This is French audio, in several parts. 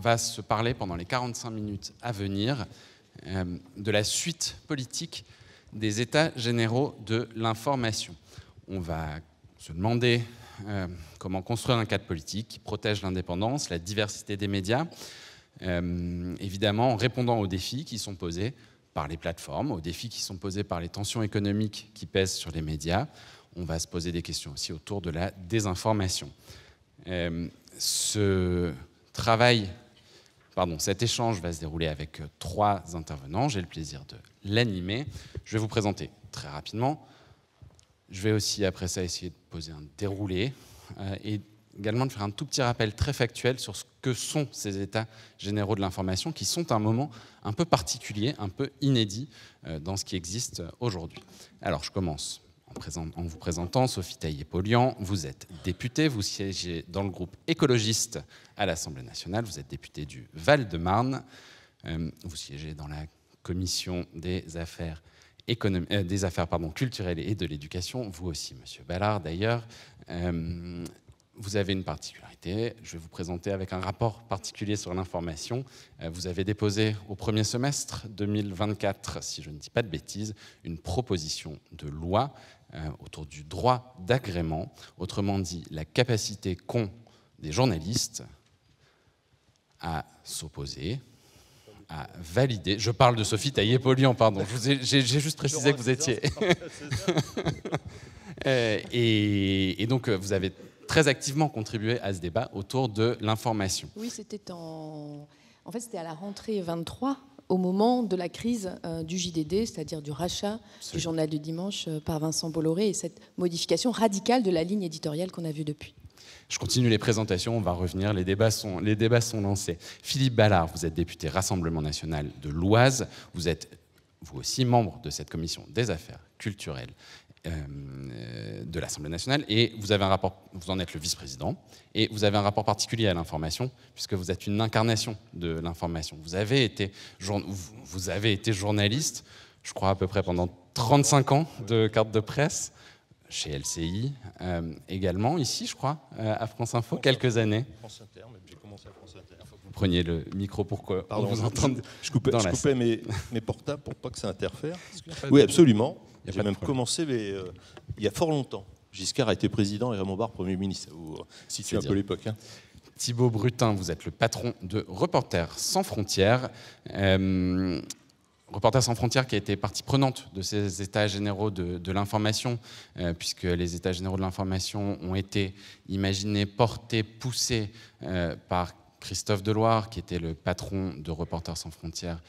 va se parler pendant les 45 minutes à venir de la suite politique des États généraux de l'information. On va se demander comment construire un cadre politique qui protège l'indépendance, la diversité des médias, évidemment en répondant aux défis qui sont posés par les plateformes, aux défis qui sont posés par les tensions économiques qui pèsent sur les médias. On va se poser des questions aussi autour de la désinformation. Cet échange va se dérouler avec 3 intervenants. J'ai le plaisir de l'animer. Je vais vous présenter très rapidement. Je vais aussi, après ça, essayer de poser un déroulé et également de faire un tout petit rappel très factuel sur ce que sont ces états généraux de l'information, qui sont un moment un peu particulier, un peu inédit dans ce qui existe aujourd'hui. Alors, je commence en vous présentant Sophie Taillé-Polian. Vous êtes députée, vous siégez dans le groupe écologiste à l'Assemblée nationale, vous êtes députée du Val-de-Marne, vous siégez dans la commission des affaires culturelles et de l'éducation, vous aussi, monsieur Ballard d'ailleurs. Vous avez une particularité, je vais vous présenter avec un rapport particulier sur l'information. Vous avez déposé au premier semestre 2024, si je ne dis pas de bêtises, une proposition de loi autour du droit d'agrément, autrement dit la capacité qu'ont des journalistes à s'opposer, à valider. Je parle de Sophie Taillé-Polian, pardon. J'ai juste précisé que vous étiez. Et donc, vous avez très activement contribué à ce débat autour de l'information. Oui, c'était c'était à la rentrée 23, au moment de la crise du JDD, c'est-à-dire du rachat du journal du dimanche par Vincent Bolloré et cette modification radicale de la ligne éditoriale qu'on a vue depuis. Je continue les présentations, on va revenir, les débats sont lancés. Philippe Ballard, vous êtes député Rassemblement national de l'Oise, vous êtes vous aussi membre de cette commission des affaires culturelles de l'Assemblée nationale, et vous avez un rapport, vous en êtes le vice-président, et vous avez un rapport particulier à l'information, puisque vous êtes une incarnation de l'information. Vous avez été journaliste, je crois à peu près pendant 35 ans de carte de presse, chez LCI, également, ici, je crois, à France Info, quelques années. France Inter, même j'ai commencé à France Inter. Vous preniez le micro pour qu'on vous entende. Je coupais mes portables pour pas que ça interfère. Oui, absolument. J'ai même commencé, mais il y a fort longtemps. Giscard a été président et Raymond Barre Premier ministre. Vous situez un peu l'époque. Thibaut Brutin, vous êtes le patron de Reporters sans frontières. Reporters sans frontières qui a été partie prenante de ces états généraux de l'information, puisque les états généraux de l'information ont été imaginés, portés, poussés par Christophe Deloire, qui était le patron de Reporters sans frontières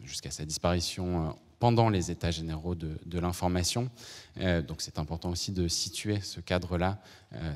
jusqu'à sa disparition pendant les états généraux de l'information. Donc c'est important aussi de situer ce cadre-là,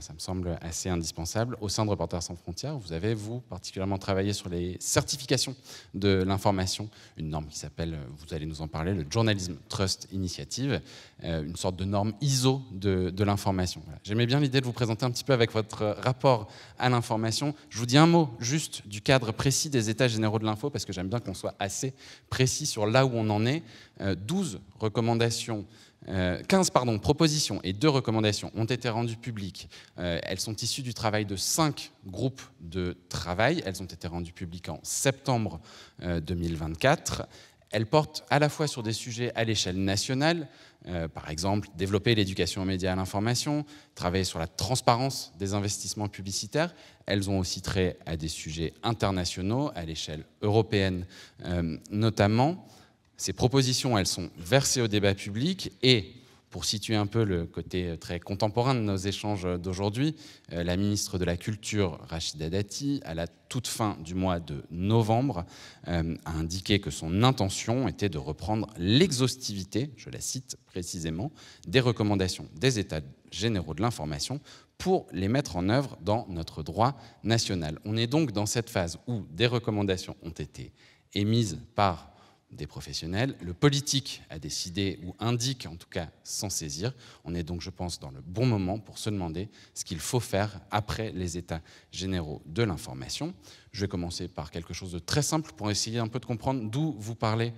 ça me semble assez indispensable. Au sein de Reporters sans frontières, vous avez, vous, particulièrement travaillé sur les certifications de l'information, une norme qui s'appelle, vous allez nous en parler, le Journalism Trust Initiative, une sorte de norme ISO de l'information. Voilà. J'aimais bien l'idée de vous présenter un petit peu avec votre rapport à l'information. Je vous dis un mot juste du cadre précis des états généraux de l'info, parce que j'aime bien qu'on soit assez précis sur là où on en est. 12 recommandations, 15 propositions et 2 recommandations ont été rendues publiques. Elles sont issues du travail de 5 groupes de travail. Elles ont été rendues publiques en septembre 2024. Elles portent à la fois sur des sujets à l'échelle nationale, par exemple développer l'éducation aux médias et à l'information, travailler sur la transparence des investissements publicitaires. Elles ont aussi trait à des sujets internationaux, à l'échelle européenne notamment. Ces propositions, elles sont versées au débat public et, pour situer un peu le côté très contemporain de nos échanges d'aujourd'hui, la ministre de la Culture, Rachida Dati, à la toute fin du mois de novembre, a indiqué que son intention était de reprendre l'exhaustivité, je la cite précisément, des recommandations des États généraux de l'information pour les mettre en œuvre dans notre droit national. On est donc dans cette phase où des recommandations ont été émises par des professionnels, le politique a décidé, ou indique en tout cas s'en saisir. On est donc, je pense, dans le bon moment pour se demander ce qu'il faut faire après les états généraux de l'information. Je vais commencer par quelque chose de très simple pour essayer un peu de comprendre d'où vous parlez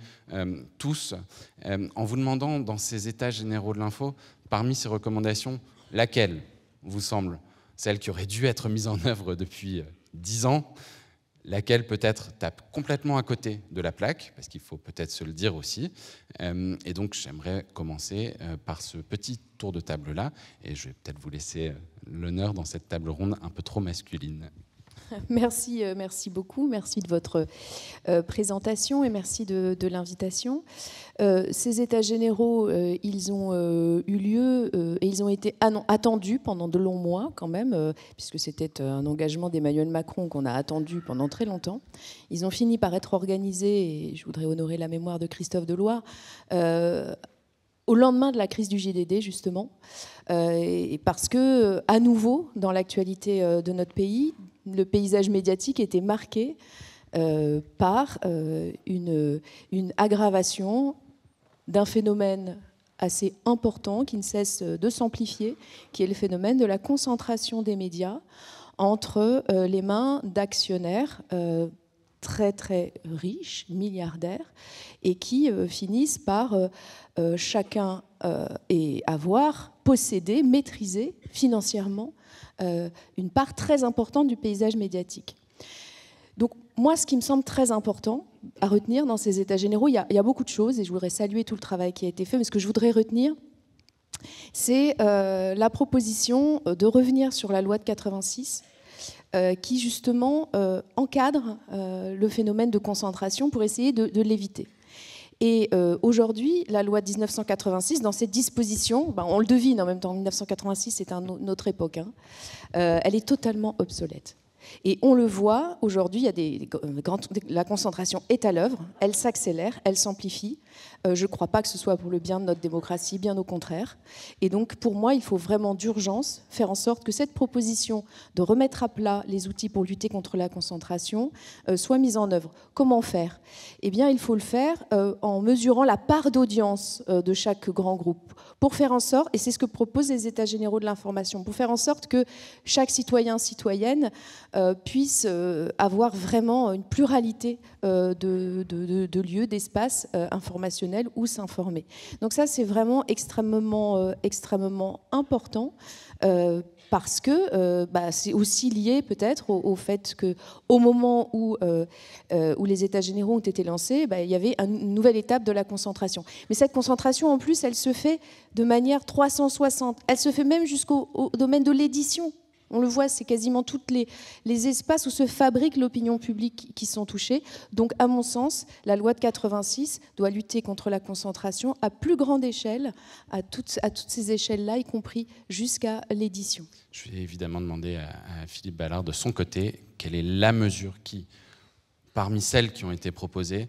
tous, en vous demandant, dans ces états généraux de l'info, parmi ces recommandations, laquelle vous semble celle qui aurait dû être mise en œuvre depuis 10 ans, laquelle peut-être tape complètement à côté de la plaque, parce qu'il faut peut-être se le dire aussi. Et donc j'aimerais commencer par ce petit tour de table-là, et je vais peut-être vous laisser l'honneur dans cette table ronde un peu trop masculine. Merci, merci beaucoup. Merci de votre présentation et merci de l'invitation. Ces états généraux, ils ont eu lieu et ils ont été attendus pendant de longs mois quand même, puisque c'était un engagement d'Emmanuel Macron qu'on a attendu pendant très longtemps. Ils ont fini par être organisés, et je voudrais honorer la mémoire de Christophe Deloire, au lendemain de la crise du JDD, justement, et parce que, à nouveau, dans l'actualité de notre pays, le paysage médiatique était marqué par une aggravation d'un phénomène assez important qui ne cesse de s'amplifier, qui est le phénomène de la concentration des médias entre les mains d'actionnaires très très riches, milliardaires, et qui finissent par chacun avoir possédé, maîtrisé financièrement une part très importante du paysage médiatique. Donc moi, ce qui me semble très important à retenir dans ces états généraux, il y a beaucoup de choses, et je voudrais saluer tout le travail qui a été fait, mais ce que je voudrais retenir, c'est la proposition de revenir sur la loi de 86, qui justement encadre le phénomène de concentration pour essayer de l'éviter. Et aujourd'hui, la loi de 1986, dans cette disposition, on le devine en même temps, 1986 c'est une autre époque, elle est totalement obsolète. Et on le voit, aujourd'hui, la concentration est à l'œuvre, elle s'accélère, elle s'amplifie. Je ne crois pas que ce soit pour le bien de notre démocratie, bien au contraire. Et donc, pour moi, il faut vraiment d'urgence faire en sorte que cette proposition de remettre à plat les outils pour lutter contre la concentration soit mise en œuvre. Comment faire ? Eh bien, il faut le faire en mesurant la part d'audience de chaque grand groupe, pour faire en sorte, et c'est ce que proposent les États généraux de l'information, pour faire en sorte que chaque citoyen, citoyenne puisse avoir vraiment une pluralité de lieux, d'espaces informationnels où s'informer. Donc ça, c'est vraiment extrêmement important parce que c'est aussi lié peut-être au fait qu'au moment où les États généraux ont été lancés, il y avait une nouvelle étape de la concentration. Mais cette concentration, en plus, elle se fait de manière 360. Elle se fait même jusqu'au domaine de l'édition. On le voit, c'est quasiment tous les espaces où se fabrique l'opinion publique qui sont touchés. Donc, à mon sens, la loi de 86 doit lutter contre la concentration à plus grande échelle, à toutes ces échelles-là, y compris jusqu'à l'édition. Je vais évidemment demander à Philippe Ballard, de son côté, quelle est la mesure qui, parmi celles qui ont été proposées,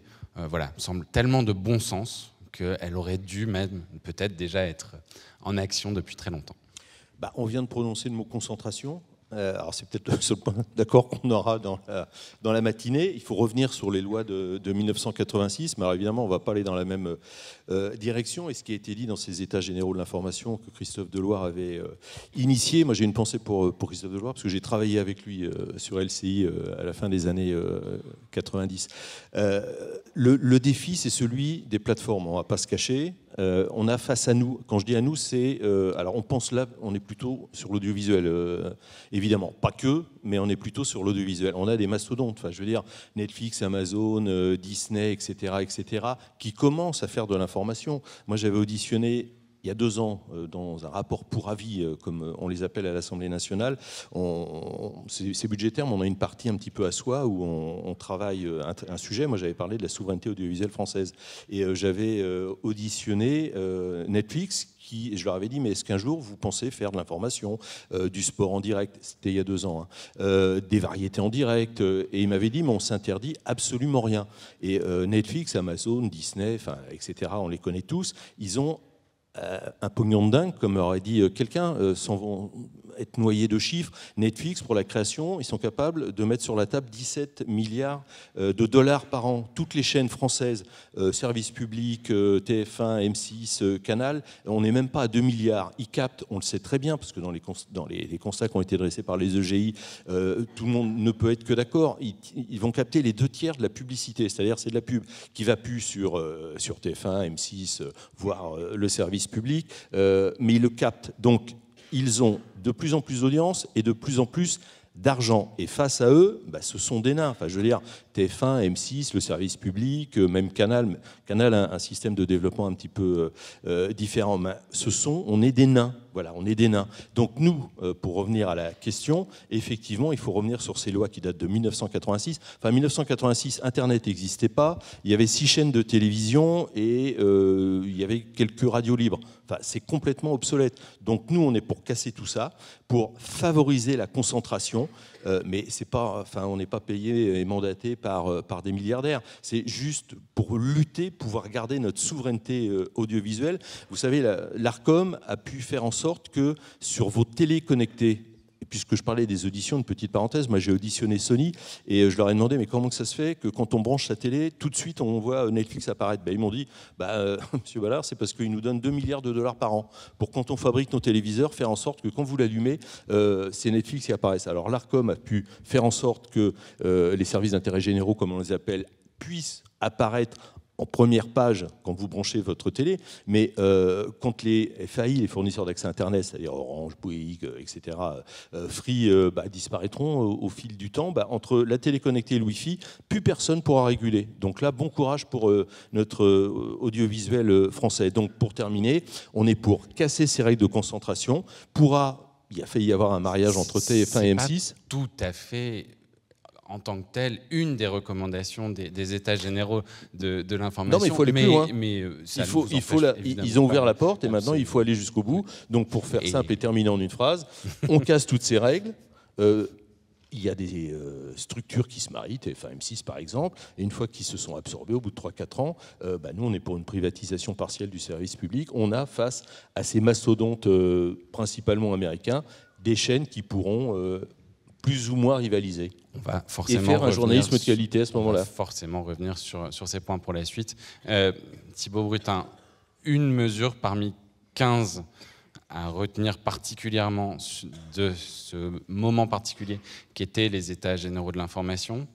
semble tellement de bon sens qu'elle aurait dû même peut-être déjà être en action depuis très longtemps. On vient de prononcer le mot concentration. Alors c'est peut-être le seul point d'accord qu'on aura dans la matinée. Il faut revenir sur les lois de 1986, mais alors évidemment on ne va pas aller dans la même direction. Et ce qui a été dit dans ces états généraux de l'information que Christophe Deloire avait initié, moi j'ai une pensée pour Christophe Deloire, parce que j'ai travaillé avec lui sur LCI à la fin des années 90. Le défi, c'est celui des plateformes, on ne va pas se cacher. On a face à nous, quand je dis à nous, c'est... alors on pense là, on est plutôt sur l'audiovisuel, évidemment. Pas que, mais on est plutôt sur l'audiovisuel. On a des mastodontes, je veux dire, Netflix, Amazon, Disney, etc., qui commencent à faire de l'information. Moi, j'avais auditionné il y a 2 ans, dans un rapport pour avis, comme on les appelle à l'Assemblée nationale, c'est budgétaire, mais on a une partie un petit peu à soi où on travaille un sujet. Moi, j'avais parlé de la souveraineté audiovisuelle française. Et j'avais auditionné Netflix, et je leur avais dit, mais est-ce qu'un jour vous pensez faire de l'information, du sport en direct, c'était il y a 2 ans, des variétés en direct, et ils m'avaient dit, mais on s'interdit absolument rien. Et Netflix, Amazon, Disney, etc., on les connaît tous, ils ont un pognon de dingue, comme aurait dit quelqu'un, sans être noyé de chiffres. Netflix, pour la création, ils sont capables de mettre sur la table 17 milliards de dollars par an. Toutes les chaînes françaises, services publics, TF1, M6, Canal, on n'est même pas à 2 milliards. Ils captent, on le sait très bien, parce que dans les constats qui ont été dressés par les EGI, tout le monde ne peut être que d'accord. Ils vont capter les 2/3 de la publicité, c'est-à-dire c'est de la pub qui va plus sur TF1, M6, voire le service public, mais ils le captent. Donc, ils ont de plus en plus d'audience et de plus en plus d'argent. Et face à eux, ce sont des nains. Enfin, je veux dire, TF1, M6, le service public, même Canal. Canal a un système de développement un petit peu différent. Mais on est des nains. Voilà, on est des nains. Donc nous, pour revenir à la question, effectivement, il faut revenir sur ces lois qui datent de 1986. Enfin, 1986, Internet n'existait pas. Il y avait 6 chaînes de télévision et il y avait quelques radios libres. Enfin, c'est complètement obsolète. Donc nous, on est pour casser tout ça, pour favoriser la concentration. Mais c'est pas, enfin, on n'est pas payé et mandaté par des milliardaires. C'est juste pour lutter, pouvoir garder notre souveraineté audiovisuelle. Vous savez, l'Arcom a pu faire en sorte que sur vos télés connectées, puisque je parlais des auditions, une petite parenthèse, moi j'ai auditionné Sony et je leur ai demandé mais comment que ça se fait que quand on branche sa télé, tout de suite on voit Netflix apparaître. Ils m'ont dit, Monsieur Ballard, c'est parce qu'ils nous donnent 2 milliards de dollars par an pour quand on fabrique nos téléviseurs, faire en sorte que quand vous l'allumez, c'est Netflix qui apparaisse. Alors l'Arcom a pu faire en sorte que les services d'intérêt généraux, comme on les appelle, puissent apparaître en première page quand vous branchez votre télé, mais quand les FAI, les fournisseurs d'accès Internet, c'est-à-dire Orange, Bouygues, etc., Free, disparaîtront au fil du temps, entre la télé connectée et le Wi-Fi, plus personne pourra réguler. Donc là, bon courage pour notre audiovisuel français. Donc pour terminer, on est pour casser ces règles de concentration. Il a failli y avoir un mariage entre TF1 et M6. Tout à fait... en tant que tel, une des recommandations des États généraux de l'information. Non, mais il faut aller plus loin. Ils ont ouvert la porte et maintenant il faut aller jusqu'au bout. Donc pour faire simple et terminer en une phrase, on casse toutes ces règles. Il y a des structures qui se marient, TF1, M6 par exemple, et une fois qu'ils se sont absorbés au bout de 3-4 ans, nous on est pour une privatisation partielle du service public. On a face à ces mastodontes principalement américains des chaînes qui pourront plus ou moins rivaliser. On va forcément et faire un journalisme de qualité à ce moment-là. On va forcément revenir sur ces points pour la suite. Thibaut Brutin, une mesure parmi 15 à retenir particulièrement de ce moment particulier qu'étaient les États généraux de l'information?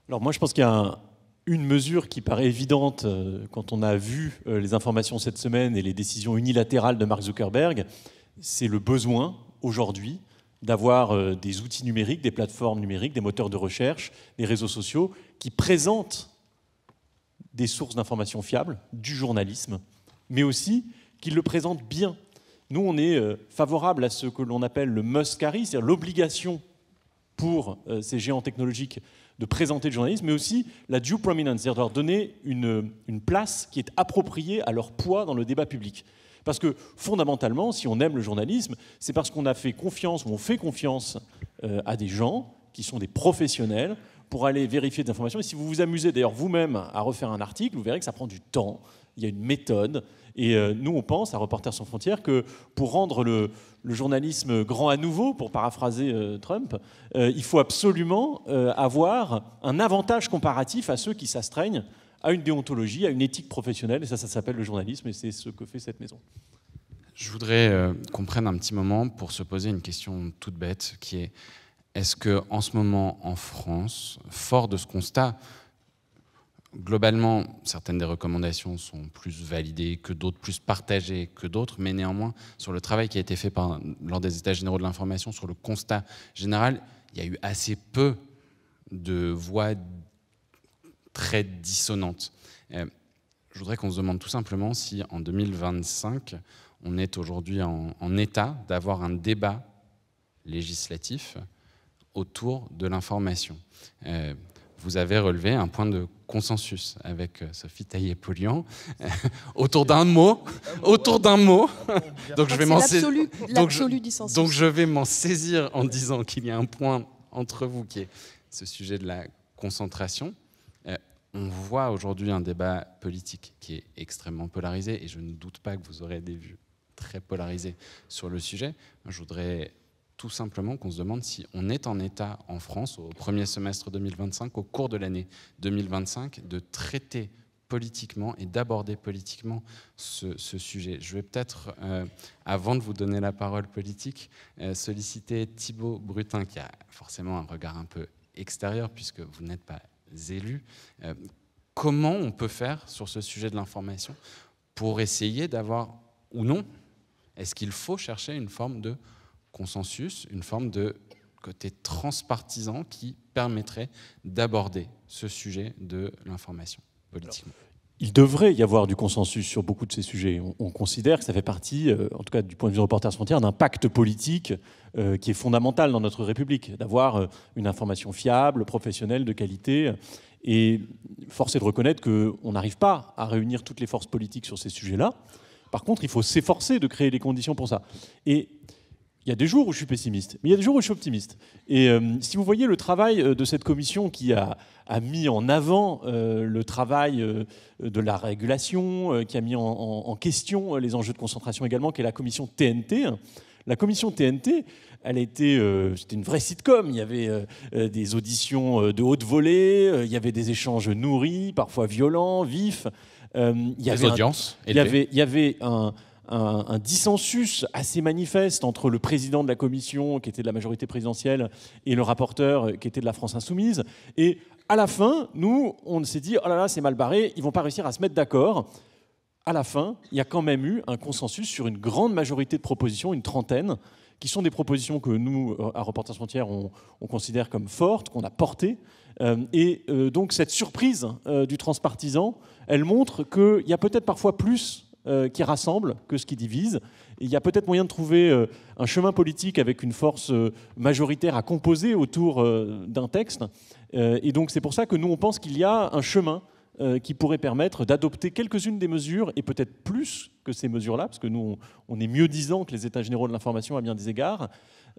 Alors moi je pense qu'il y a une mesure qui paraît évidente quand on a vu les informations cette semaine et les décisions unilatérales de Mark Zuckerberg, c'est le besoin aujourd'hui d'avoir des outils numériques, des plateformes numériques, des moteurs de recherche, des réseaux sociaux qui présentent des sources d'informations fiables, du journalisme, mais aussi qu'ils le présentent bien. Nous, on est favorable à ce que l'on appelle le must carry, c'est-à-dire l'obligation pour ces géants technologiques de présenter le journalisme, mais aussi la due prominence, c'est-à-dire de leur donner une place qui est appropriée à leur poids dans le débat public. Parce que fondamentalement, si on aime le journalisme, c'est parce qu'on a fait confiance, ou on fait confiance à des gens qui sont des professionnels pour aller vérifier des informations. Et si vous vous amusez d'ailleurs vous-même à refaire un article, vous verrez que ça prend du temps, il y a une méthode. Et nous, on pense, à Reporters sans frontières, que pour rendre le journalisme grand à nouveau, pour paraphraser Trump, il faut absolument avoir un avantage comparatif à ceux qui s'astreignent à une déontologie, à une éthique professionnelle, et ça s'appelle le journalisme, et c'est ce que fait cette maison. Je voudrais qu'on prenne un petit moment pour se poser une question toute bête, qui est, est-ce qu'en ce moment, en France, fort de ce constat, globalement, certaines des recommandations sont plus validées que d'autres, plus partagées que d'autres, mais néanmoins, sur le travail qui a été fait lors des États généraux de l'information, sur le constat général, il y a eu assez peu de voix très dissonantes. Je voudrais qu'on se demande tout simplement si, en 2025, on est aujourd'hui en état d'avoir un débat législatif autour de l'information. Vous avez relevé un point de consensus avec Sophie Taillé-Polian autour d'un mot. Donc je vais m'en saisir en disant qu'il y a un point entre vous qui est ce sujet de la concentration. On voit aujourd'hui un débat politique qui est extrêmement polarisé et je ne doute pas que vous aurez des vues très polarisées sur le sujet. Je voudrais tout simplement qu'on se demande si on est en état en France au premier semestre 2025, au cours de l'année 2025, de traiter politiquement et d'aborder politiquement ce sujet. Je vais peut-être, avant de vous donner la parole politique, solliciter Thibaut Brutin, qui a forcément un regard un peu extérieur puisque vous n'êtes pas élu. Comment on peut faire sur ce sujet de l'information pour essayer d'avoir, ou non, est-ce qu'il faut chercher une forme de consensus, une forme de côté transpartisan qui permettrait d'aborder ce sujet de l'information politiquement. Il devrait y avoir du consensus sur beaucoup de ces sujets. On considère que ça fait partie, en tout cas du point de vue de Reporters sans frontières, d'un pacte politique qui est fondamental dans notre République, d'avoir une information fiable, professionnelle, de qualité. Et force est de reconnaître qu'on n'arrive pas à réunir toutes les forces politiques sur ces sujets-là. Par contre, il faut s'efforcer de créer les conditions pour ça. Et il y a des jours où je suis pessimiste, mais il y a des jours où je suis optimiste. Et si vous voyez le travail de cette commission qui a mis en avant le travail de la régulation, qui a mis en question les enjeux de concentration également, qui est la commission TNT. La commission TNT, c'était une vraie sitcom. Il y avait des auditions de haute volée, il y avait des échanges nourris, parfois violents, vifs. Il y avait un dissensus assez manifeste entre le président de la commission, qui était de la majorité présidentielle, et le rapporteur, qui était de la France Insoumise. Et à la fin, nous, on s'est dit « Oh là là, c'est mal barré, ils ne vont pas réussir à se mettre d'accord ». À la fin, il y a quand même eu un consensus sur une grande majorité de propositions, une trentaine, qui sont des propositions que nous, à Reporters sans frontières, on considère comme fortes, qu'on a portées. Donc cette surprise du transpartisan, elle montre qu'il y a peut-être parfois plus qui rassemble que ce qui divise. Et il y a peut-être moyen de trouver un chemin politique avec une force majoritaire à composer autour d'un texte. Et donc c'est pour ça que nous, on pense qu'il y a un chemin qui pourrait permettre d'adopter quelques-unes des mesures, et peut-être plus que ces mesures-là, parce que nous, on est mieux disant que les États généraux de l'information à bien des égards,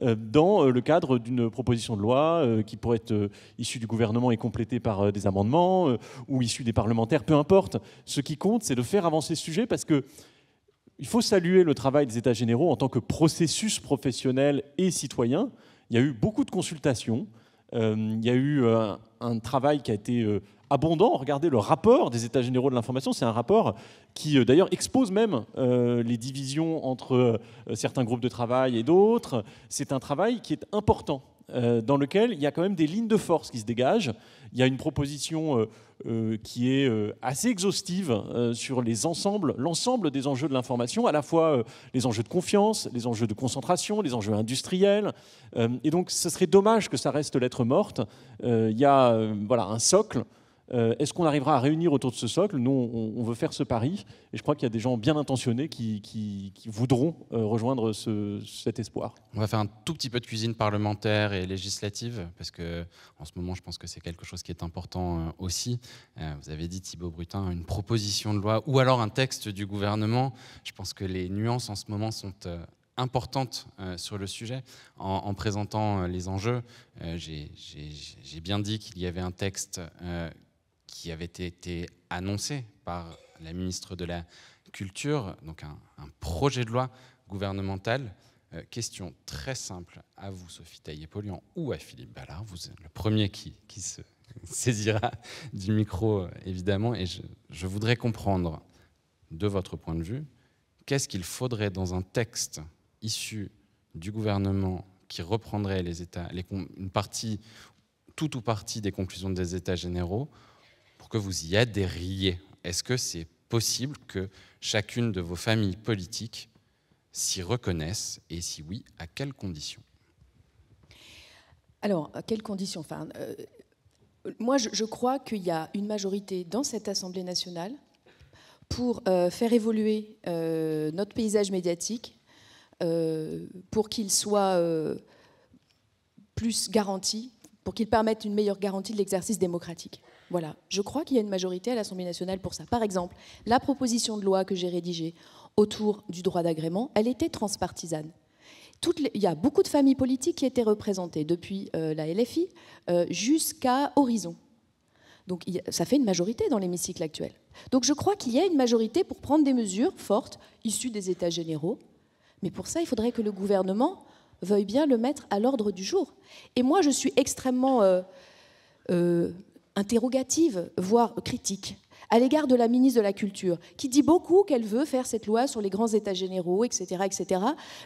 dans le cadre d'une proposition de loi qui pourrait être issue du gouvernement et complétée par des amendements, ou issue des parlementaires, peu importe. Ce qui compte, c'est de faire avancer ce sujet, parce que il faut saluer le travail des États généraux en tant que processus professionnel et citoyen. Il y a eu beaucoup de consultations, il y a eu un travail qui a été abondant. Regardez le rapport des États généraux de l'information, c'est un rapport qui d'ailleurs expose même les divisions entre certains groupes de travail et d'autres. C'est un travail qui est important, dans lequel il y a quand même des lignes de force qui se dégagent. Il y a une proposition qui est assez exhaustive sur l'ensemble des enjeux de l'information, à la fois les enjeux de confiance, les enjeux de concentration, les enjeux industriels. Et donc ce serait dommage que ça reste lettre morte. Il y a un socle. Est-ce qu'on arrivera à réunir autour de ce socle? Nous, on veut faire ce pari, et je crois qu'il y a des gens bien intentionnés qui voudront rejoindre cet espoir. On va faire un tout petit peu de cuisine parlementaire et législative, parce qu'en ce moment, je pense que c'est quelque chose qui est important aussi. Vous avez dit, Thibault Brutin, une proposition de loi, ou alors un texte du gouvernement. Je pense que les nuances en ce moment sont importante sur le sujet. En présentant les enjeux, j'ai bien dit qu'il y avait un texte qui avait été annoncé par la ministre de la Culture, donc un projet de loi gouvernemental. Question très simple à vous, Sophie Taillé-Polian, ou à Philippe Ballard, vous êtes le premier qui se saisira du micro, évidemment, et je voudrais comprendre, de votre point de vue, qu'est-ce qu'il faudrait dans un texte issu du gouvernement qui reprendrait une partie, tout ou partie des conclusions des États généraux pour que vous y adhériez. Est-ce que c'est possible que chacune de vos familles politiques s'y reconnaisse, et si oui, à quelles conditions? Alors, à quelles conditions? Moi, je crois qu'il y a une majorité dans cette Assemblée nationale pour faire évoluer notre paysage médiatique, pour qu'il soit plus garanti, pour qu'il permette une meilleure garantie de l'exercice démocratique. Voilà. Je crois qu'il y a une majorité à l'Assemblée nationale pour ça. Par exemple, la proposition de loi que j'ai rédigée autour du droit d'agrément, elle était transpartisane. Il y a beaucoup de familles politiques qui étaient représentées, depuis la LFI jusqu'à Horizon. Donc ça fait une majorité dans l'hémicycle actuel. Donc je crois qu'il y a une majorité pour prendre des mesures fortes, issues des États généraux. Mais pour ça, il faudrait que le gouvernement veuille bien le mettre à l'ordre du jour. Et moi, je suis extrêmement interrogative, voire critique, à l'égard de la ministre de la Culture, qui dit beaucoup qu'elle veut faire cette loi sur les grands états généraux, etc.,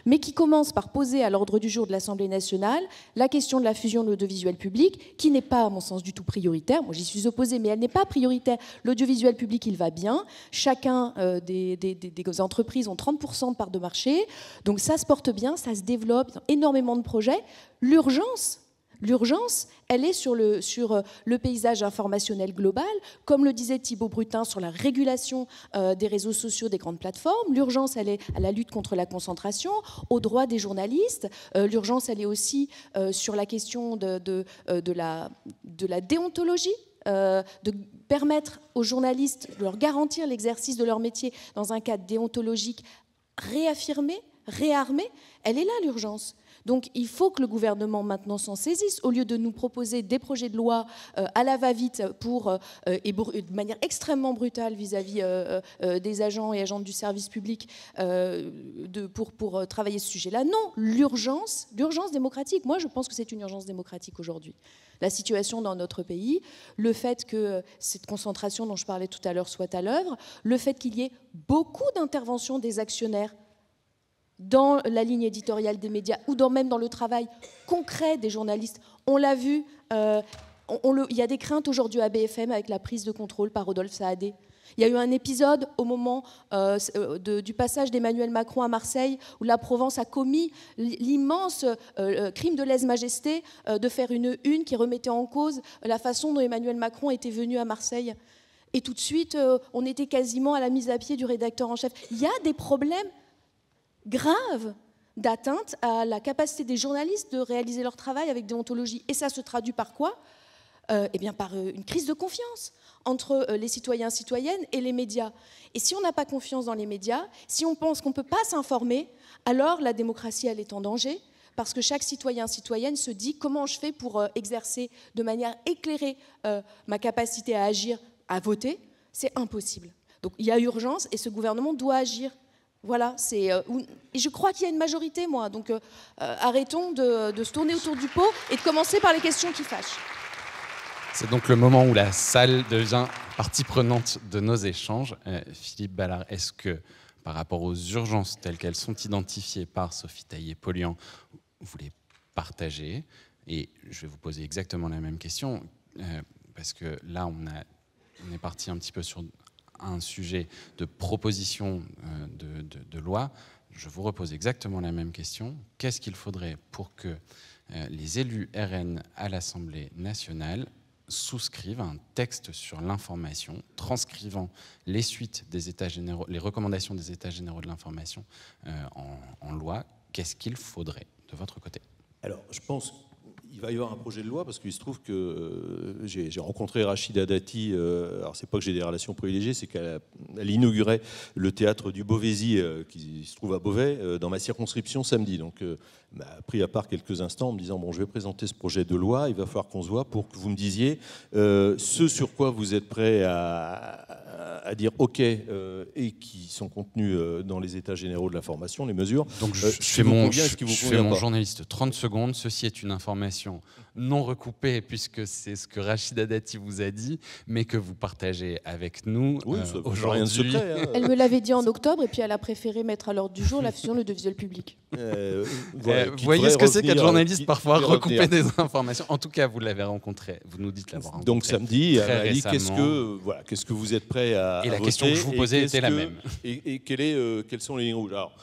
mais qui commence par poser à l'ordre du jour de l'Assemblée nationale la question de la fusion de l'audiovisuel public, qui n'est pas, à mon sens, du tout prioritaire. Moi, j'y suis opposée, mais elle n'est pas prioritaire. L'audiovisuel public, il va bien. Chacun des entreprises ont 30% de part de marché. Donc ça se porte bien, ça se développe, énormément de projets. L'urgence, elle est sur le paysage informationnel global, comme le disait Thibaut Brutin, sur la régulation des réseaux sociaux, des grandes plateformes. L'urgence, elle est à la lutte contre la concentration, aux droits des journalistes. L'urgence, elle est aussi sur la question de la déontologie, de permettre aux journalistes, de leur garantir l'exercice de leur métier dans un cadre déontologique réaffirmé, réarmé. Elle est là, l'urgence. Donc il faut que le gouvernement maintenant s'en saisisse, au lieu de nous proposer des projets de loi à la va-vite et de manière extrêmement brutale vis-à-vis des agents et agentes du service public pour travailler ce sujet-là. Non, l'urgence démocratique. Moi, je pense que c'est une urgence démocratique aujourd'hui. La situation dans notre pays, le fait que cette concentration dont je parlais tout à l'heure soit à l'œuvre, le fait qu'il y ait beaucoup d'interventions des actionnaires dans la ligne éditoriale des médias ou même dans le travail concret des journalistes. On l'a vu, il y a des craintes aujourd'hui à BFM avec la prise de contrôle par Rodolphe Saadé. Il y a eu un épisode au moment du passage d'Emmanuel Macron à Marseille où la Provence a commis l'immense crime de lèse-majesté de faire une qui remettait en cause la façon dont Emmanuel Macron était venu à Marseille. Et tout de suite, on était quasiment à la mise à pied du rédacteur en chef. Il y a des problèmes grave d'atteinte à la capacité des journalistes de réaliser leur travail avec déontologie. Et ça se traduit par quoi ? Par une crise de confiance entre les citoyens et citoyennes et les médias. Et si on n'a pas confiance dans les médias, si on pense qu'on ne peut pas s'informer, alors la démocratie, elle est en danger, parce que chaque citoyen, citoyenne se dit comment je fais pour exercer de manière éclairée ma capacité à agir, à voter. C'est impossible. Donc il y a urgence et ce gouvernement doit agir. Voilà, et je crois qu'il y a une majorité, moi. Donc arrêtons de se tourner autour du pot et de commencer par les questions qui fâchent. C'est donc le moment où la salle devient partie prenante de nos échanges. Philippe Ballard, est-ce que, par rapport aux urgences telles qu'elles sont identifiées par Sophie Taillé-Polian, vous les partagez ? Et je vais vous poser exactement la même question, parce que là, on est parti un petit peu sur un sujet de proposition de loi. Je vous repose exactement la même question. Qu'est-ce qu'il faudrait pour que les élus RN à l'Assemblée nationale souscrivent à un texte sur l'information, transcrivant les suites des États généraux, les recommandations des États généraux de l'information en loi? Qu'est-ce qu'il faudrait de votre côté? Alors, je pense qu'il va y avoir un projet de loi, parce qu'il se trouve que j'ai rencontré Rachida Dati. Alors, c'est pas que j'ai des relations privilégiées, c'est qu'elle inaugurait le théâtre du Beauvaisis, qui se trouve à Beauvais, dans ma circonscription samedi. Donc, m'a pris à part quelques instants en me disant, bon, je vais présenter ce projet de loi, il va falloir qu'on se voit pour que vous me disiez ce sur quoi vous êtes prêts à dire OK et qui sont contenus dans les états généraux de l'information, les mesures. Donc je fais mon journaliste 30 secondes. Ceci est une information non recoupée, puisque c'est ce que Rachida Dati vous a dit, mais que vous partagez avec nous aujourd'hui. Rien de secret, hein. Elle me l'avait dit en octobre, et puis elle a préféré mettre à l'ordre du jour la fusion de l'audiovisuel public. Vous voyez ce que c'est qu'être journaliste, parfois recouper des informations. En tout cas, vous l'avez rencontré, vous nous dites l'avoir rencontré. Donc samedi, elle m'a dit qu'est-ce que vous êtes prêts à voter. Et la question que je vous posais était la même. Et quelles sont les lignes rouges? Alors,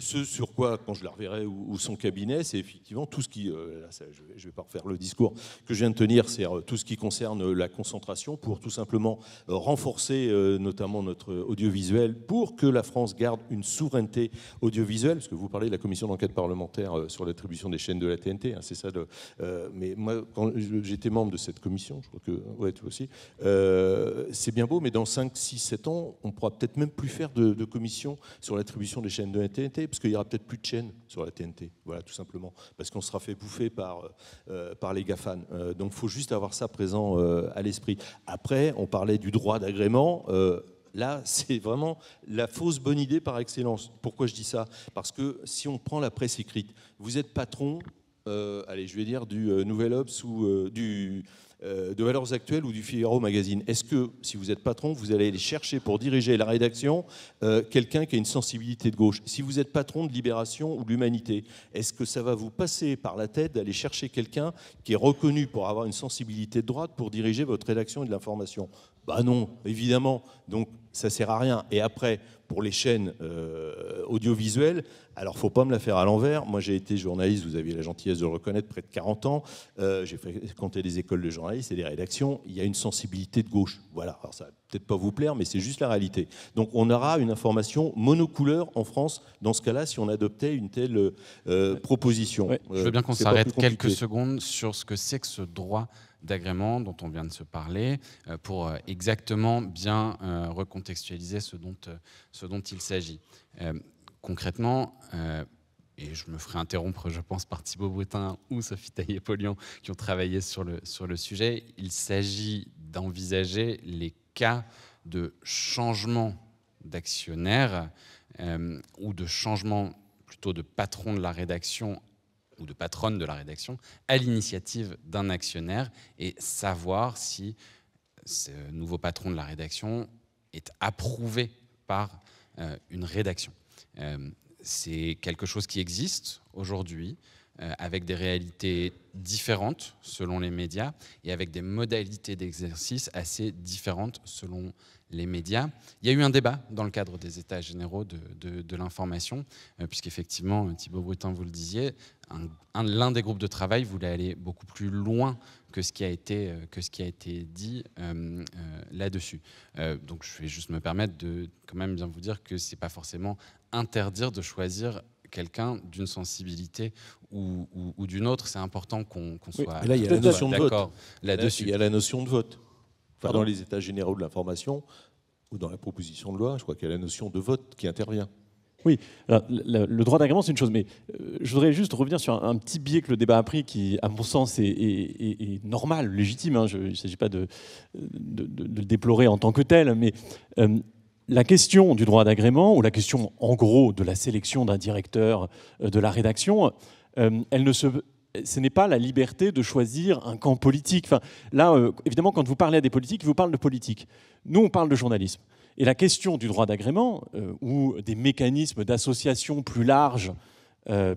ce sur quoi, quand je la reverrai, ou son cabinet, c'est effectivement tout ce qui... je ne vais pas refaire le discours que je viens de tenir, c'est tout ce qui concerne la concentration, pour tout simplement renforcer notamment notre audiovisuel, pour que la France garde une souveraineté audiovisuelle, parce que vous parlez de la commission d'enquête parlementaire sur l'attribution des chaînes de la TNT, hein, c'est ça. Mais moi, quand j'étais membre de cette commission, je crois que ouais, toi aussi, c'est bien beau, mais dans 5, 6, 7 ans, on ne pourra peut-être même plus faire de commission sur l'attribution des chaînes de la TNT, parce qu'il n'y aura peut-être plus de chaînes sur la TNT, voilà, tout simplement, parce qu'on sera fait bouffer par les GAFAN. Donc il faut juste avoir ça présent à l'esprit. Après, on parlait du droit d'agrément. Là, c'est vraiment la fausse bonne idée par excellence. Pourquoi je dis ça? Parce que si on prend la presse écrite, vous êtes patron, allez, je vais dire du Nouvel Obs ou du de Valeurs Actuelles ou du Figaro Magazine, est-ce que, si vous êtes patron, vous allez aller chercher pour diriger la rédaction quelqu'un qui a une sensibilité de gauche? Si vous êtes patron de Libération ou de l'Humanité, est-ce que ça va vous passer par la tête d'aller chercher quelqu'un qui est reconnu pour avoir une sensibilité de droite pour diriger votre rédaction et de l'information? Bah non, évidemment. Donc ça sert à rien. Et après, pour les chaînes audiovisuelles, alors faut pas me la faire à l'envers. Moi, j'ai été journaliste, vous aviez la gentillesse de le reconnaître, près de 40 ans. J'ai fréquenté des écoles de journalistes et des rédactions. Il y a une sensibilité de gauche. Voilà. Alors ça va peut-être pas vous plaire, mais c'est juste la réalité. Donc on aura une information monocouleur en France dans ce cas-là si on adoptait une telle proposition. Ouais. Je veux bien qu'on s'arrête quelques secondes sur ce que c'est que ce droit d'agrément dont on vient de se parler pour exactement bien recontextualiser ce dont il s'agit. Concrètement, et je me ferai interrompre, je pense, par Thibaut Brutin ou Sophie Taillé-Polian qui ont travaillé sur le sujet, il s'agit d'envisager les cas de changement d'actionnaire ou de changement plutôt de patron de la rédaction ou de patronne de la rédaction à l'initiative d'un actionnaire et savoir si ce nouveau patron de la rédaction est approuvé par une rédaction. C'est quelque chose qui existe aujourd'hui avec des réalités différentes selon les médias et avec des modalités d'exercice assez différentes selon les médias. Il y a eu un débat dans le cadre des États généraux de l'information, puisqu'effectivement, Thibaut Brutin, vous le disiez, l'un des groupes de travail voulait aller beaucoup plus loin que ce qui a été dit là-dessus. Donc je vais juste me permettre de quand même bien vous dire que ce n'est pas forcément interdire de choisir quelqu'un d'une sensibilité ou d'une autre. C'est important qu'on soit là, il y a la notion de d'accord là-dessus. Il y a la notion de vote. Enfin, dans les états généraux de l'information ou dans la proposition de loi, je crois qu'il y a la notion de vote qui intervient. Oui, alors, le droit d'agrément, c'est une chose, mais je voudrais juste revenir sur un petit biais que le débat a pris qui, à mon sens, est normal, légitime. Hein, il ne s'agit pas de le déplorer en tant que tel, mais la question du droit d'agrément, ou la question, en gros, de la sélection d'un directeur de la rédaction, ce n'est pas la liberté de choisir un camp politique. Enfin, là, évidemment, quand vous parlez à des politiques, ils vous parlent de politique. Nous, on parle de journalisme. Et la question du droit d'agrément, ou des mécanismes d'association plus larges,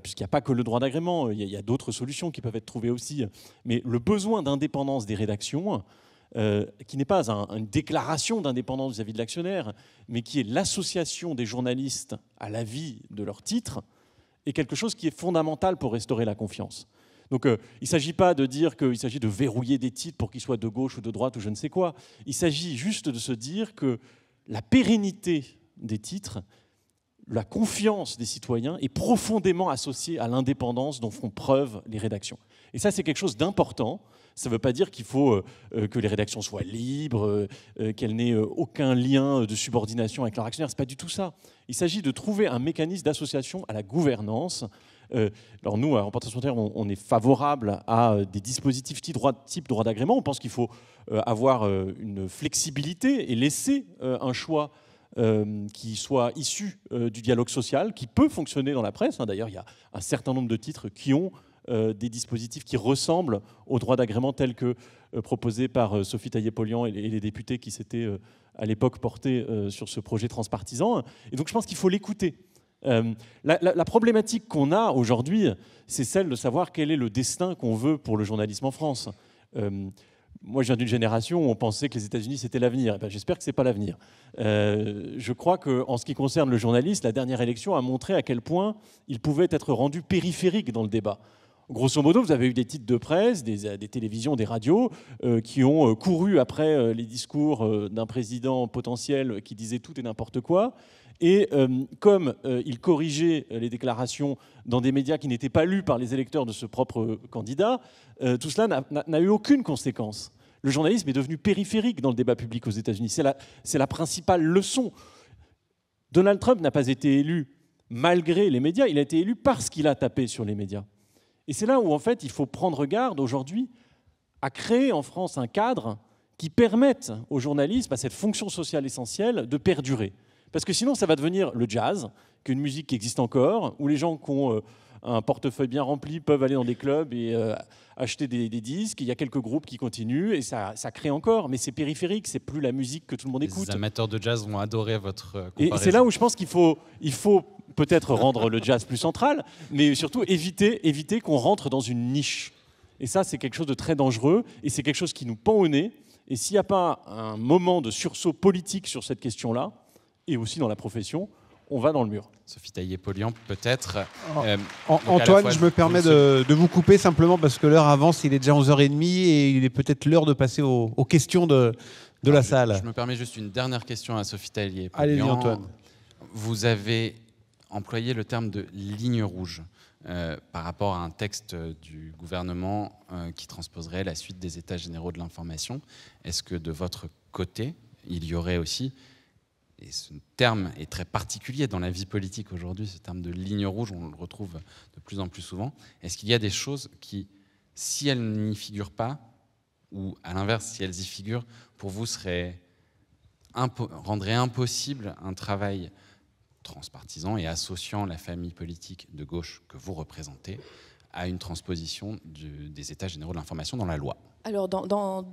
puisqu'il n'y a pas que le droit d'agrément, il y a d'autres solutions qui peuvent être trouvées aussi, mais le besoin d'indépendance des rédactions, qui n'est pas une déclaration d'indépendance vis-à-vis de l'actionnaire, mais qui est l'association des journalistes à la vie de leur titre, est quelque chose qui est fondamental pour restaurer la confiance. Donc il ne s'agit pas de dire qu'il s'agit de verrouiller des titres pour qu'ils soient de gauche ou de droite ou je ne sais quoi. Il s'agit juste de se dire que la pérennité des titres, la confiance des citoyens est profondément associée à l'indépendance dont font preuve les rédactions. Et ça, c'est quelque chose d'important. Ça ne veut pas dire qu'il faut que les rédactions soient libres, qu'elles n'aient aucun lien de subordination avec leur actionnaire. Ce n'est pas du tout ça. Il s'agit de trouver un mécanisme d'association à la gouvernance. Alors nous, à Reporters sans frontières, on est favorable à des dispositifs type droit d'agrément. On pense qu'il faut avoir une flexibilité et laisser un choix qui soit issu du dialogue social, qui peut fonctionner dans la presse. D'ailleurs, il y a un certain nombre de titres qui ont des dispositifs qui ressemblent au droit d'agrément tel que proposé par Sophie Taillé-Polian et les députés qui s'étaient à l'époque portés sur ce projet transpartisan. Et donc je pense qu'il faut l'écouter. La problématique qu'on a aujourd'hui, c'est celle de savoir quel est le destin qu'on veut pour le journalisme en France. Moi, je viens d'une génération où on pensait que les États-Unis, c'était l'avenir. J'espère que ce n'est pas l'avenir. Je crois qu'en ce qui concerne le journaliste, la dernière élection a montré à quel point il pouvait être rendu périphérique dans le débat. Grosso modo, vous avez eu des titres de presse, des télévisions, des radios qui ont couru après les discours d'un président potentiel qui disait tout et n'importe quoi. Et comme il corrigeait les déclarations dans des médias qui n'étaient pas lus par les électeurs de ce propre candidat, tout cela n'a eu aucune conséquence. Le journalisme est devenu périphérique dans le débat public aux États-Unis. C'est la principale leçon. Donald Trump n'a pas été élu malgré les médias, il a été élu parce qu'il a tapé sur les médias. Et c'est là où, en fait, il faut prendre garde aujourd'hui à créer en France un cadre qui permette au journalisme, à cette fonction sociale essentielle, de perdurer. Parce que sinon, ça va devenir le jazz, qui est une musique qui existe encore, où les gens qui ont un portefeuille bien rempli peuvent aller dans des clubs et acheter des disques. Il y a quelques groupes qui continuent et ça crée encore. Mais c'est périphérique, c'est plus la musique que tout le monde écoute. Les amateurs de jazz vont adorer votre comparaison. Et c'est là où je pense qu'il faut peut-être rendre le jazz plus central, mais surtout éviter qu'on rentre dans une niche. Et ça, c'est quelque chose de très dangereux et c'est quelque chose qui nous pend au nez. Et s'il n'y a pas un moment de sursaut politique sur cette question-là, et aussi dans la profession, on va dans le mur. Sophie Taillé-Polian, peut-être. Antoine, je me permets de vous couper simplement parce que l'heure avance, il est déjà 11h30 et il est peut-être l'heure de passer aux questions de la salle. Je me permets juste une dernière question à Sophie Taillé-Polian. Allez-y, Antoine. Vous avez employé le terme de ligne rouge par rapport à un texte du gouvernement qui transposerait la suite des États généraux de l'information. Est-ce que de votre côté, il y aurait aussi, et ce terme est très particulier dans la vie politique aujourd'hui, ce terme de ligne rouge, on le retrouve de plus en plus souvent, est-ce qu'il y a des choses qui, si elles n'y figurent pas, ou à l'inverse, si elles y figurent, pour vous rendraient impossible un travail transpartisan et associant la famille politique de gauche que vous représentez à une transposition des États généraux de l'information dans la loi? Alors, dans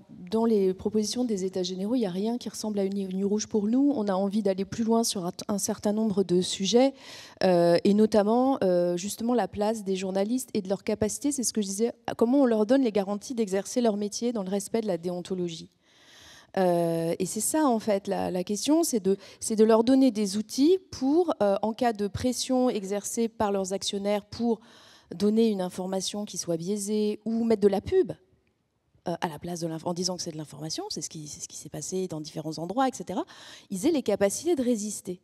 les propositions des États généraux, il n'y a rien qui ressemble à une ligne rouge pour nous. On a envie d'aller plus loin sur un certain nombre de sujets, et notamment, justement, la place des journalistes et de leur capacité, c'est ce que je disais, comment on leur donne les garanties d'exercer leur métier dans le respect de la déontologie. Et c'est ça, en fait, la question, c'est de leur donner des outils pour, en cas de pression exercée par leurs actionnaires pour donner une information qui soit biaisée ou mettre de la pub à la place en disant que c'est de l'information, c'est ce qui s'est passé dans différents endroits, etc., ils aient les capacités de résister.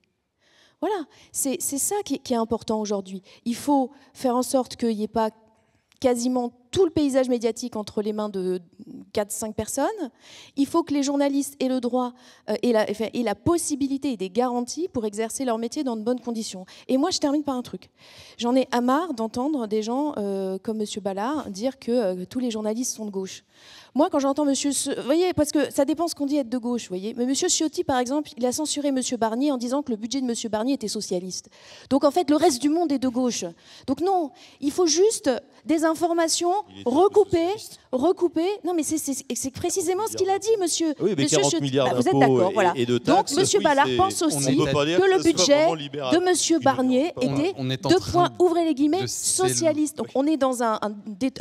Voilà, c'est ça qui est important aujourd'hui. Il faut faire en sorte qu'il n'y ait pas quasiment tout le paysage médiatique entre les mains de 4-5 personnes. Il faut que les journalistes aient le droit et la possibilité et des garanties pour exercer leur métier dans de bonnes conditions. Et moi, je termine par un truc. J'en ai marre d'entendre des gens comme M. Ballard dire que tous les journalistes sont de gauche. Moi, quand j'entends monsieur... Vous voyez, parce que ça dépend ce qu'on dit être de gauche, vous voyez. Mais monsieur Ciotti, par exemple, il a censuré monsieur Barnier en disant que le budget de monsieur Barnier était socialiste. Donc, en fait, le reste du monde est de gauche. Donc, non, il faut juste des informations recoupées. Non, mais c'est précisément ce qu'il a dit, monsieur. Oui, mais monsieur 40 Ciotti. milliards Vous êtes d'accord, voilà. et de taxes, donc, monsieur Ballard pense aussi que le budget de monsieur Barnier était, deux points, ouvrez les guillemets, socialiste. Donc, on est dans un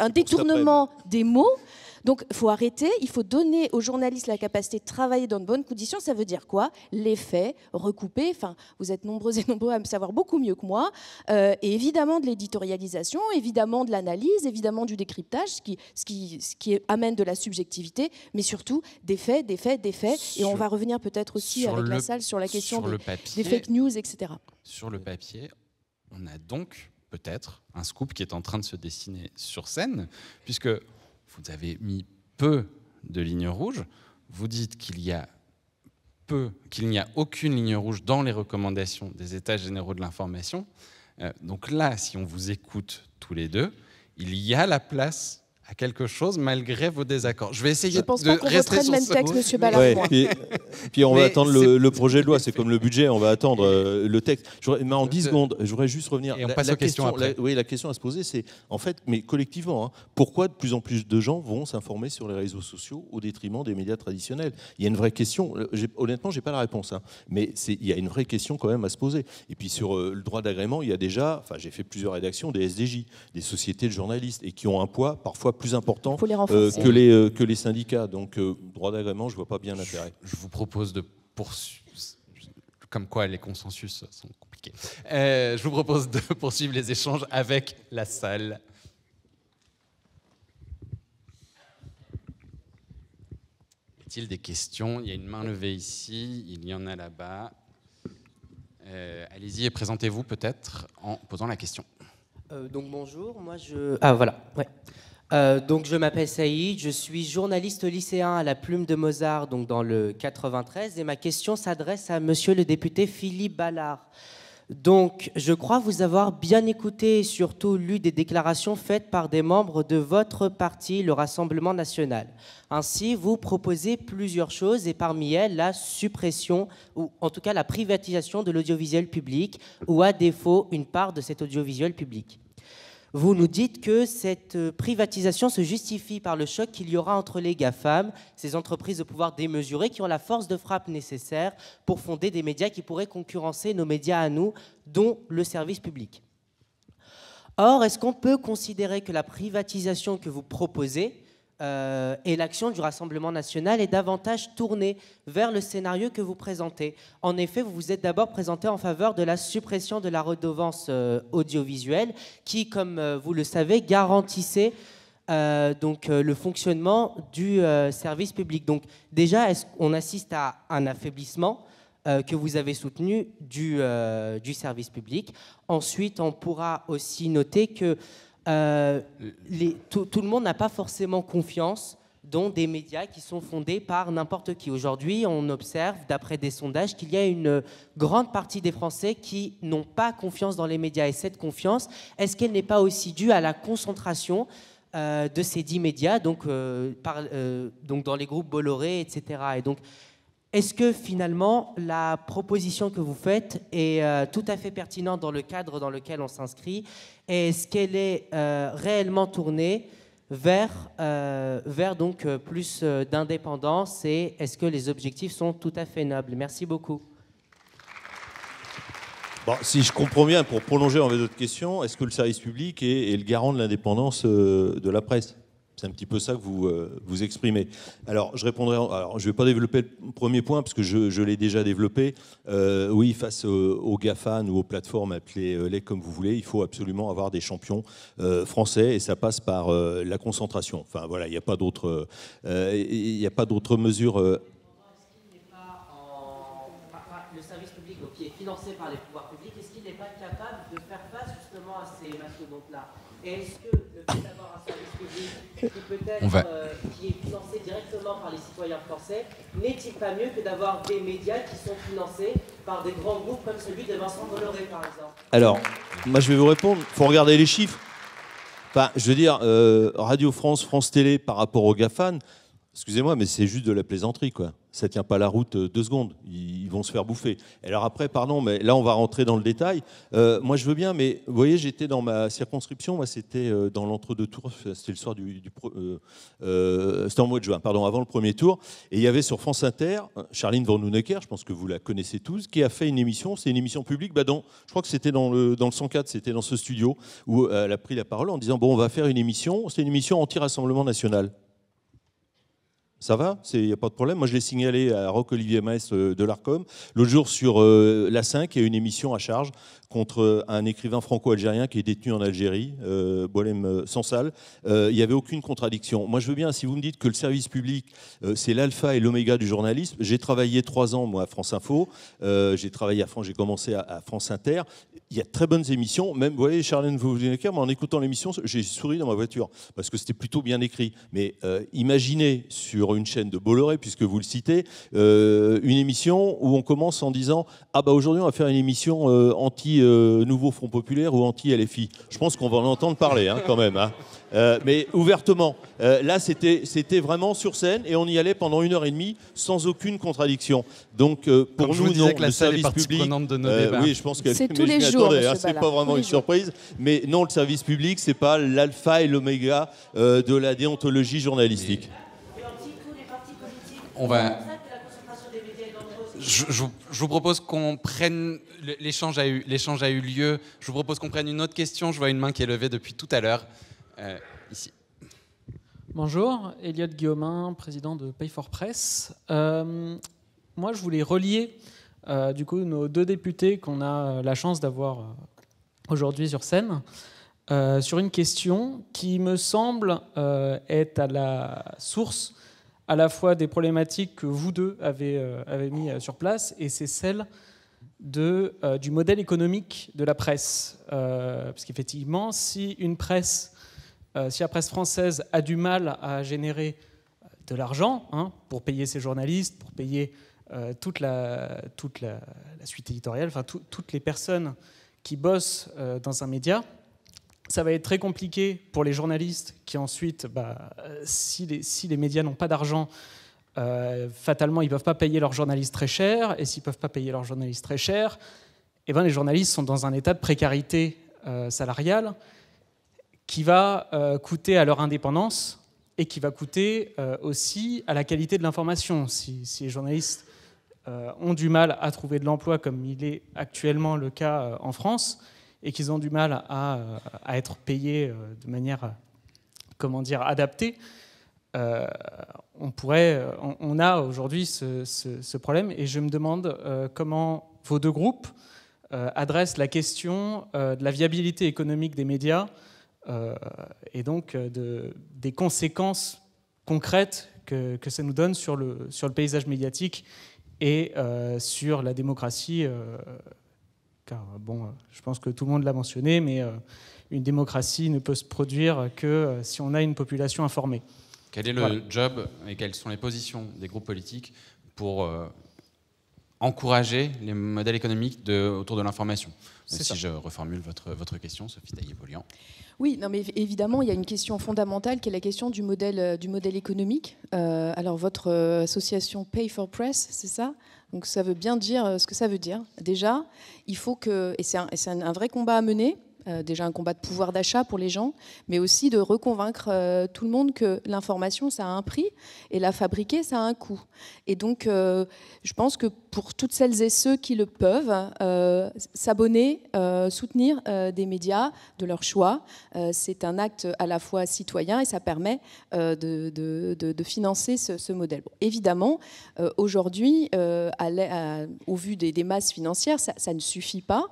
détournement des mots. Donc, il faut arrêter, il faut donner aux journalistes la capacité de travailler dans de bonnes conditions. Ça veut dire quoi? Les faits, recouper. Enfin, vous êtes nombreux et nombreux à me savoir beaucoup mieux que moi. Et évidemment de l'éditorialisation, évidemment de l'analyse, évidemment du décryptage, ce qui amène de la subjectivité, mais surtout des faits. Et on va revenir peut-être aussi avec la salle sur la question des fake news, etc. Sur le papier, on a donc peut-être un scoop qui est en train de se dessiner sur scène, puisque vous avez mis peu de lignes rouges. Vous dites qu'il n'y a aucune ligne rouge dans les recommandations des États généraux de l'information. Donc là, si on vous écoute tous les deux, il y a la place à quelque chose malgré vos désaccords. Je vais essayer de rester sur Je pense pas qu'on voterait le même texte, monsieur Ballard. Ouais, puis on va attendre le projet de loi, c'est comme le budget, on va attendre le texte. Mais en 10 secondes, je voudrais juste revenir. Et on passe aux questions après. La question à se poser, c'est, en fait, mais collectivement, pourquoi de plus en plus de gens vont s'informer sur les réseaux sociaux au détriment des médias traditionnels? Il y a une vraie question, honnêtement, je n'ai pas la réponse, mais il y a une vraie question quand même à se poser. Et puis sur le droit d'agrément, il y a déjà, j'ai fait plusieurs rédactions, des SDJ, des sociétés de journalistes, et qui ont un poids parfois plus important que les syndicats. Donc, droit d'agrément, je ne vois pas bien l'intérêt. Je vous propose de poursuivre. Comme quoi, les consensus sont compliqués. Je vous propose de poursuivre les échanges avec la salle. Y a-t-il des questions? Il y a une main levée ici, il y en a là-bas. Allez-y et présentez-vous peut-être en posant la question. Donc bonjour, moi je... voilà, ouais. Donc je m'appelle Saïd, je suis journaliste lycéen à la Plume de Mozart, donc dans le 93, et ma question s'adresse à monsieur le député Philippe Ballard. Donc je crois vous avoir bien écouté et surtout lu des déclarations faites par des membres de votre parti, le Rassemblement national. Ainsi, vous proposez plusieurs choses et parmi elles la suppression, ou en tout cas la privatisation de l'audiovisuel public, ou à défaut une part de cet audiovisuel public. Vous nous dites que cette privatisation se justifie par le choc qu'il y aura entre les GAFAM, ces entreprises de pouvoir démesuré qui ont la force de frappe nécessaire pour fonder des médias qui pourraient concurrencer nos médias à nous, dont le service public. Or, est-ce qu'on peut considérer que la privatisation que vous proposez et l'action du Rassemblement national est davantage tournée vers le scénario que vous présentez? En effet, vous vous êtes d'abord présenté en faveur de la suppression de la redevance audiovisuelle qui, comme vous le savez, garantissait le fonctionnement du service public. Donc déjà, est-ce qu'on assiste à un affaiblissement que vous avez soutenu du service public? Ensuite, on pourra aussi noter que tout le monde n'a pas forcément confiance dans des médias qui sont fondés par n'importe qui. Aujourd'hui, on observe, d'après des sondages, qu'il y a une grande partie des Français qui n'ont pas confiance dans les médias. Et cette confiance, est-ce qu'elle n'est pas aussi due à la concentration de ces 10 médias, donc dans les groupes Bolloré, etc. Et donc, est-ce que finalement, la proposition que vous faites est tout à fait pertinente dans le cadre dans lequel on s'inscrit? Et est-ce qu'elle est réellement tournée vers donc, plus d'indépendance? Et est-ce que les objectifs sont tout à fait nobles? Merci beaucoup. Bon, si je comprends bien, pour prolonger en votre question, est-ce que le service public est le garant de l'indépendance de la presse? C'est un petit peu ça que vous exprimez. Alors, je répondrai. Alors, je ne vais pas développer le premier point parce que je l'ai déjà développé. Oui, face aux GAFAN ou aux plateformes, appelez-les comme vous voulez, il faut absolument avoir des champions français et ça passe par la concentration. Enfin, voilà, il n'y a pas d'autres mesures. Le service public qui est financé par les pouvoirs publics, est-ce qu'il n'est pas capable de faire face justement à ces mastodontes-là? Et est-ce que le fait d'avoir un service public qui peut-être qui est financé directement par les citoyens français, n'est-il pas mieux que d'avoir des médias qui sont financés par des grands groupes comme celui de Vincent Bolloré, par exemple? Alors, moi je vais vous répondre, il faut regarder les chiffres. Enfin, je veux dire, Radio France, France Télé par rapport aux GAFAN, excusez-moi, mais c'est juste de la plaisanterie, quoi. Ça tient pas la route 2 secondes. Ils vont se faire bouffer. Alors après, pardon, mais là, on va rentrer dans le détail. Moi, je veux bien, mais vous voyez, j'étais dans ma circonscription. Moi, c'était dans l'entre-deux tours. C'était le soir c'était en mois de juin, pardon, avant le premier tour. Et il y avait sur France Inter, Charline Van Hoenecker, je pense que vous la connaissez tous, qui a fait une émission. C'est une émission publique. Je crois que c'était dans le 104, c'était dans ce studio, où elle a pris la parole en disant, bon, on va faire une émission. C'est une émission anti-Rassemblement national. Ça va, il n'y a pas de problème. Moi, je l'ai signalé à Roch-Olivier Maes de l'Arcom. L'autre jour, sur la 5, il y a une émission à charge contre un écrivain franco-algérien qui est détenu en Algérie, Boualem Sansal. Il n'y avait aucune contradiction. Moi, je veux bien, si vous me dites que le service public, c'est l'alpha et l'oméga du journalisme. J'ai travaillé 3 ans, moi, à France Info. J'ai travaillé à France, j'ai commencé à France Inter. Il y a de très bonnes émissions. Même, vous voyez, Charlène Vaudenecker, en écoutant l'émission, j'ai souri dans ma voiture parce que c'était plutôt bien écrit. Mais imaginez sur une chaîne de Bolloré, puisque vous le citez, une émission où on commence en disant « Ah bah aujourd'hui, on va faire une émission anti-Nouveau Front Populaire ou anti-LFI ». Je pense qu'on va en entendre parler, hein, quand même. Hein. Mais ouvertement. Là, c'était vraiment sur scène et on y allait pendant 1h30 sans aucune contradiction. Donc, pour comme nous, non, que la le salle service est public... de nos débats. Oui, je pense que c'est tous les jours. Hein, c'est pas vraiment une surprise. Mais non, le service public, c'est pas l'alpha et l'oméga de la déontologie journalistique. On va... Je vous propose qu'on prenne... L'échange a eu lieu. Je vous propose qu'on prenne une autre question. Je vois une main qui est levée depuis tout à l'heure. Ici. Bonjour, Elliot Guillaumin, président de Pay for Press. Moi, je voulais relier du coup, nos 2 députés qu'on a la chance d'avoir aujourd'hui sur scène sur une question qui me semble être à la source à la fois des problématiques que vous deux avez mis sur place, et c'est celle du modèle économique de la presse. Parce qu'effectivement, si la presse française a du mal à générer de l'argent pour payer ses journalistes, pour payer toute la suite éditoriale, enfin toutes les personnes qui bossent dans un média, ça va être très compliqué pour les journalistes qui ensuite, si les médias n'ont pas d'argent, fatalement, ils ne peuvent pas payer leurs journalistes très cher. Et s'ils ne peuvent pas payer leurs journalistes très cher, les journalistes sont dans un état de précarité salariale. qui va coûter à leur indépendance et qui va coûter aussi à la qualité de l'information. Si les journalistes ont du mal à trouver de l'emploi, comme il est actuellement le cas en France, et qu'ils ont du mal à être payés de manière, adaptée, on a aujourd'hui ce problème. Et je me demande comment vos deux groupes adressent la question de la viabilité économique des médias et donc des conséquences concrètes que ça nous donne sur le paysage médiatique et sur la démocratie. Car, je pense que tout le monde l'a mentionné, mais une démocratie ne peut se produire que si on a une population informée. Quel est le job et quelles sont les positions des groupes politiques pour encourager les modèles économiques autour de l'information? Si je reformule votre question, Sophie Taillé-Polian. Oui, non, mais évidemment, il y a une question fondamentale qui est la question du modèle économique. Alors, votre association Pay for Press, c'est ça? Donc, ça veut bien dire ce que ça veut dire. Déjà, il faut que, et c'est un vrai combat à mener, déjà un combat de pouvoir d'achat pour les gens, mais aussi de reconvaincre tout le monde que l'information, ça a un prix, et la fabriquer, ça a un coût. Et donc, je pense que pour toutes celles et ceux qui le peuvent, s'abonner, soutenir des médias de leur choix, c'est un acte à la fois citoyen et ça permet de financer ce modèle. Bon, évidemment, aujourd'hui, au vu des masses financières, ça ne suffit pas,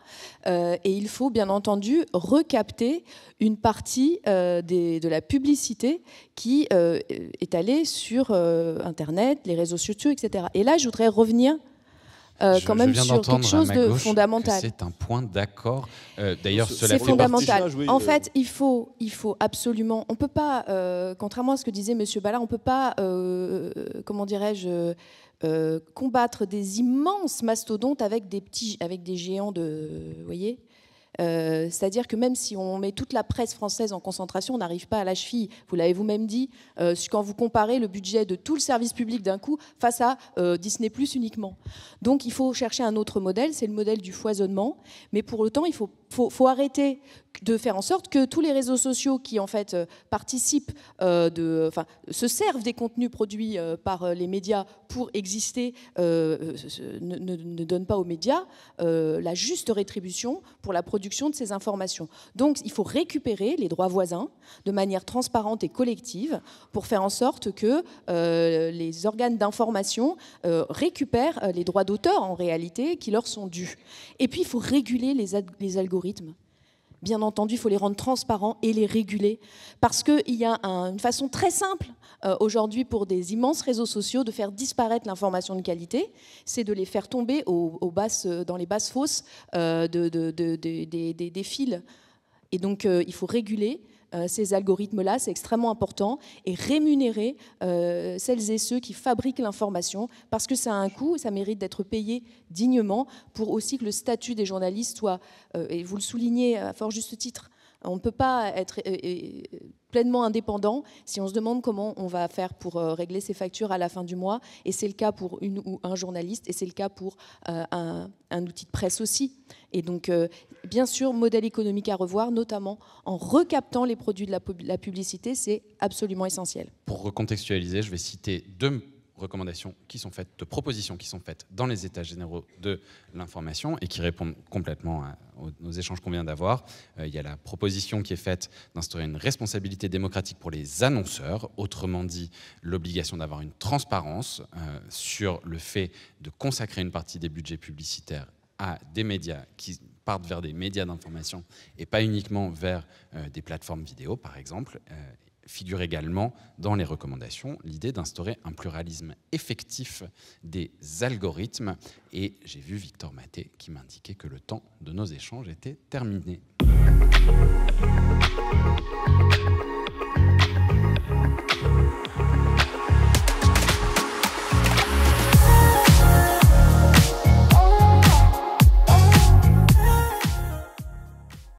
et il faut bien entendu recapter une partie de la publicité qui est allée sur Internet, les réseaux sociaux, etc. Et là, je voudrais revenir quand même sur quelque chose de fondamental. C'est un point d'accord. D'ailleurs, c'est fondamental. En fait, il faut absolument. On peut pas, contrairement à ce que disait Monsieur Ballard, on peut pas, comment dirais-je, combattre des immenses mastodontes avec des géants de, vous voyez. C'est-à-dire que même si on met toute la presse française en concentration, on n'arrive pas à la cheville. Vous l'avez vous-même dit, quand vous comparez le budget de tout le service public d'un coup face à Disney+ uniquement. Donc il faut chercher un autre modèle, c'est le modèle du foisonnement. Mais pour autant, il faut arrêter de faire en sorte que tous les réseaux sociaux qui en fait participent, se servent des contenus produits par les médias pour exister, ne donnent pas aux médias la juste rétribution pour la production de ces informations. Donc il faut récupérer les droits voisins de manière transparente et collective pour faire en sorte que les organes d'information récupèrent les droits d'auteur en réalité qui leur sont dus. Et puis il faut réguler les algorithmes. Bien entendu, il faut les rendre transparents et les réguler. Parce qu'il y a une façon très simple aujourd'hui pour des immenses réseaux sociaux de faire disparaître l'information de qualité, c'est de les faire tomber dans les basses fosses des fils. Et donc, il faut réguler ces algorithmes-là, c'est extrêmement important, et rémunérer celles et ceux qui fabriquent l'information, parce que ça a un coût, ça mérite d'être payé dignement, pour aussi que le statut des journalistes soit, et vous le soulignez à fort juste titre, on ne peut pas être pleinement indépendant si on se demande comment on va faire pour régler ses factures à la fin du mois, et c'est le cas pour une ou un journaliste, et c'est le cas pour un outil de presse aussi. Et donc, bien sûr, modèle économique à revoir, notamment en recaptant les produits de la publicité, c'est absolument essentiel. Pour recontextualiser, je vais citer deux recommandations qui sont faites, de propositions qui sont faites dans les états généraux de l'information et qui répondent complètement aux échanges qu'on vient d'avoir. Il y a la proposition qui est faite d'instaurer une responsabilité démocratique pour les annonceurs, autrement dit l'obligation d'avoir une transparence sur le fait de consacrer une partie des budgets publicitaires à des médias qui partent vers des médias d'information et pas uniquement vers des plateformes vidéo, par exemple. Figure également dans les recommandations l'idée d'instaurer un pluralisme effectif des algorithmes. Et j'ai vu Victor Maté qui m'indiquait que le temps de nos échanges était terminé.